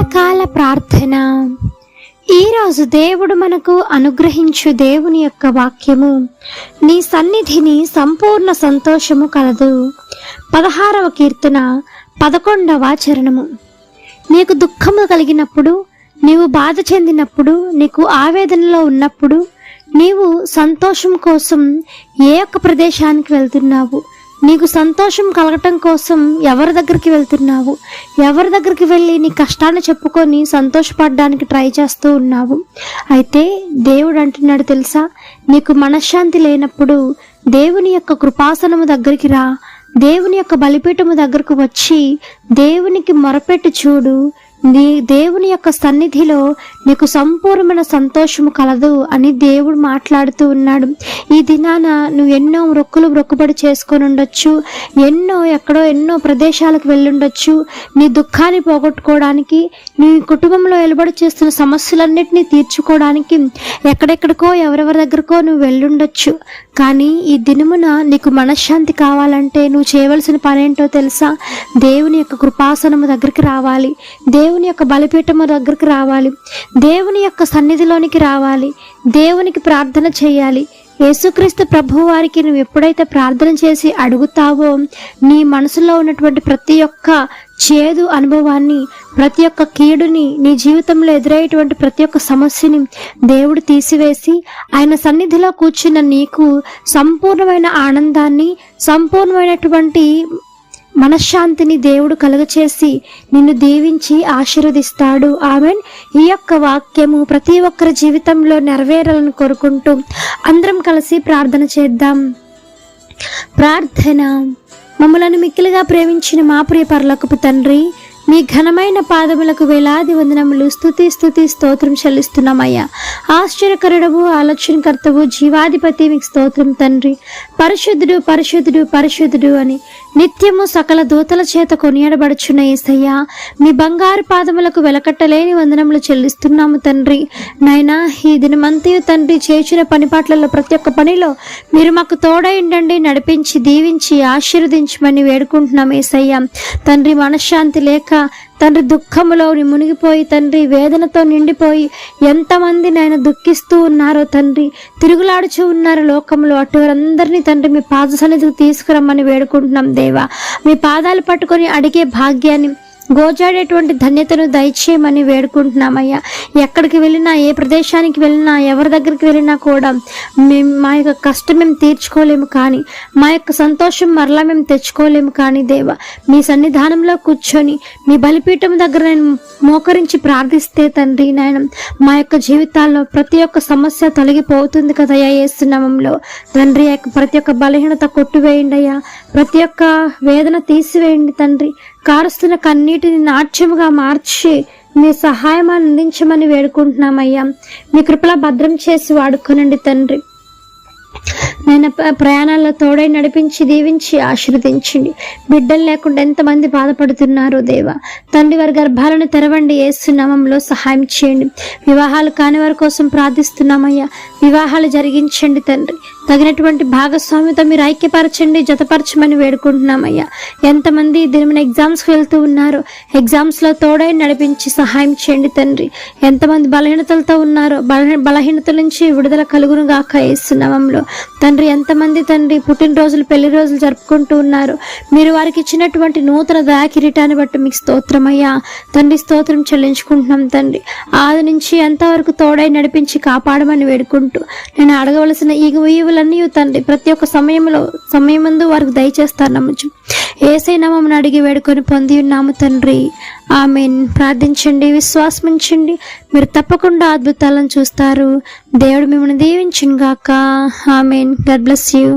ఉదయకాల ప్రార్థన. ఈరోజు దేవుడు మనకు అనుగ్రహించు దేవుని యొక్క వాక్యము, నీ సన్నిధిని సంపూర్ణ సంతోషము కలదు. 16వ కీర్తన 11వ చరణము. నీకు దుఃఖము కలిగినప్పుడు, నీవు బాధ చెందినప్పుడు, నీకు ఆవేదనలో ఉన్నప్పుడు, నీవు సంతోషం కోసం ఏ ఒక్క ప్రదేశానికి వెళ్తున్నావు? నీకు సంతోషం కలగటం కోసం ఎవరి దగ్గరికి వెళ్తున్నావు? ఎవరి దగ్గరికి వెళ్ళి నీ కష్టాన్ని చెప్పుకొని సంతోషపడడానికి ట్రై చేస్తూ ఉన్నావు? అయితే దేవుడు అంటున్నాడు తెలుసా, నీకు మనశ్శాంతి లేనప్పుడు దేవుని యొక్క కృపాసనము దగ్గరికి రా, దేవుని యొక్క బలిపీఠము దగ్గరకు వచ్చి దేవునికి మొరపెట్టి చూడు. నీ దేవుని యొక్క సన్నిధిలో నీకు సంపూర్ణమైన సంతోషము కలదు అని దేవుడు మాట్లాడుతూ ఉన్నాడు. ఈ దినాన నువ్వు ఎన్నో మొక్కుబడి చేసుకొని ఉండొచ్చు, ఎన్నో ప్రదేశాలకు వెళ్ళుండొచ్చు. నీ దుఃఖాన్ని పోగొట్టుకోవడానికి, నీ కుటుంబంలో వెలుబడి చేస్తున్న సమస్యలన్నిటినీ తీర్చుకోవడానికి ఎక్కడెక్కడికో ఎవరెవరి దగ్గరకో నువ్వు వెళ్ళుండొచ్చు. కానీ ఈ దినమున నీకు మనశ్శాంతి కావాలంటే నువ్వు చేయవలసిన పని ఏంటో తెలుసా? దేవుని యొక్క కృపాసనము దగ్గరికి రావాలి, దేవుని యొక్క బలిపీఠము దగ్గరికి రావాలి, దేవుని యొక్క సన్నిధిలోనికి రావాలి, దేవునికి ప్రార్థన చేయాలి. యేసుక్రీస్తు ప్రభు వారికి నువ్వు ఎప్పుడైతే ప్రార్థన చేసి అడుగుతావో, నీ మనసులో ఉన్నటువంటి ప్రతి ఒక్క చేదు అనుభవాన్ని, ప్రతి ఒక్క కీడుని, నీ జీవితంలో ఎదురయ్యేటువంటి ప్రతి ఒక్క సమస్యని దేవుడు తీసివేసి ఆయన సన్నిధిలో కూర్చున్న నీకు సంపూర్ణమైన ఆనందాన్ని, సంపూర్ణమైనటువంటి మనశ్శాంతిని దేవుడు కలుగచేసి నిన్ను దీవించి ఆశీర్వదిస్తాడు. ఆమెన్. ఈ యొక్క వాక్యము ప్రతి ఒక్కరి జీవితంలో నెరవేరాలని కోరుకుంటూ అందరం కలిసి ప్రార్థన చేద్దాం. ప్రార్థన. మమ్మలను మిక్కిలిగా ప్రేమించిన మా ప్రియ పరలోకపు తండ్రి, మీ ఘనమైన పాదములకు వేలాది వందనములు, స్తుతి స్తోత్రం చెల్లిస్తున్నామయ్యా. ఆశ్చర్యకరుడవు, ఆలోచనకర్తవు, జీవాధిపతి మీకు స్తోత్రం తండ్రి. పరిశుద్ధుడు పరిశుద్ధుడు పరిశుద్ధుడు అని నిత్యము సకల దూతల చేత కొనియాడబడుచున్న యేసయ్యా, మీ బంగారు పాదములకు వెలకట్టలేని వందనములు చెల్లిస్తున్నాము తండ్రి. నాయనా, ఈ దినమంతయు తండ్రి చేసిన పనిపాట్లలో ప్రతి ఒక్క పనిలో మీరు మాకు తోడై ఉండండి, నడిపించి దీవించి ఆశీర్వదించమని వేడుకుంటున్నాం యేసయ్యా. తండ్రి, మనశ్శాంతి లేక తండ్రి దుఃఖములో మునిగిపోయి తండ్రి వేదనతో నిండిపోయి ఎంతమంది నాయన దుఃఖిస్తూ ఉన్నారో తండ్రి, తిరుగులాడుచూ ఉన్నారు లోకంలో, అటువారందరినీ తండ్రి మీ పాద సన్నిధికి తీసుకురమ్మని వేడుకుంటున్నాం దేవా. మీ పాదాలు పట్టుకొని అడిగే భాగ్యాన్ని, గోజాడేటువంటి ధన్యతను దయచేయమని వేడుకుంటున్నామయ్యా. ఎక్కడికి వెళ్ళినా, ఏ ప్రదేశానికి వెళ్ళినా, ఎవరి దగ్గరికి వెళ్ళినా కూడా మా యొక్క కష్టం మేము తీర్చుకోలేము, కానీ మా యొక్క సంతోషం మరలా మేము తెచ్చుకోలేము. కానీ దేవా, మీ సన్నిధానంలో కూర్చొని మీ బలిపీఠం దగ్గర నేను మోకరించి ప్రార్థిస్తే తండ్రి నాయన, మా యొక్క జీవితాల్లో ప్రతి ఒక్క సమస్య తొలగిపోతుంది కదయ్యా. యేసు నామములో తండ్రి, ప్రతి ఒక్క బలహీనత కొట్టివేయండి అయ్యా, ప్రతి ఒక్క వేదన తీసివేయండి తండ్రి. కారుస్తున్న కన్నీటిని నాట్యముగా మార్చి మీ సహాయం అందించమని వేడుకుంటున్నామయ్యా. మీ కృపలో భద్రం చేసి వాడుకోనండి తండ్రి. నేను ప్రయాణాల్లో తోడై నడిపించి దీవించి ఆశీర్వదించండి. బిడ్డలు లేకుండా ఎంతమంది బాధపడుతున్నారు దేవా తండ్రి, వారి గర్భాలను తెరవండి, యేసు నామములో సహాయం చేయండి. వివాహాలు కాని వారి కోసం ప్రార్థిస్తున్నామయ్యా, వివాహాలు జరిగించండి తండ్రి. తగినటువంటి భాగస్వామితో మీరు ఐక్యపరచండి, జతపరచమని వేడుకుంటున్నామయ్యా. ఎంతమంది దినమున ఎగ్జామ్స్కి వెళ్తూ ఉన్నారో, ఎగ్జామ్స్లో తోడై నడిపించి సహాయం చేయండి తండ్రి. ఎంతమంది బలహీనతలతో ఉన్నారో, బలహీనతల నుంచి విడుదల కలుగును గాక యేసు నామములో తండ్రి. ఎంతమంది తండ్రి పుట్టినరోజులు, పెళ్లి రోజులు జరుపుకుంటూ ఉన్నారు, మీరు వారికి ఇచ్చినటువంటి నూతన దయా కిరీటాన్ని బట్టి మీకు స్తోత్రమయ్యా తండ్రి. స్తోత్రం చెల్లించుకుంటున్నాం తండ్రి. ఆది నుంచి ఎంతవరకు తోడై నడిపించి కాపాడమని వేడుకుంటూ నేను అడగవలసిన ఈవులన్నీ తండ్రి ప్రతి ఒక్క సమయమందు వారికి దయచేస్తారు నమ్మచ్చు. యేసయ్య నామమున అడిగి వేడుకొని పొంది ఉన్నాము తండ్రి. ఆమెన్. ప్రార్థించండి, విశ్వాసం ఉంచండి, మీరు తప్పకుండా అద్భుతాలను చూస్తారు. దేవుడు మిమ్మల్ని దీవించును గాక. ఆమెన్. God bless you.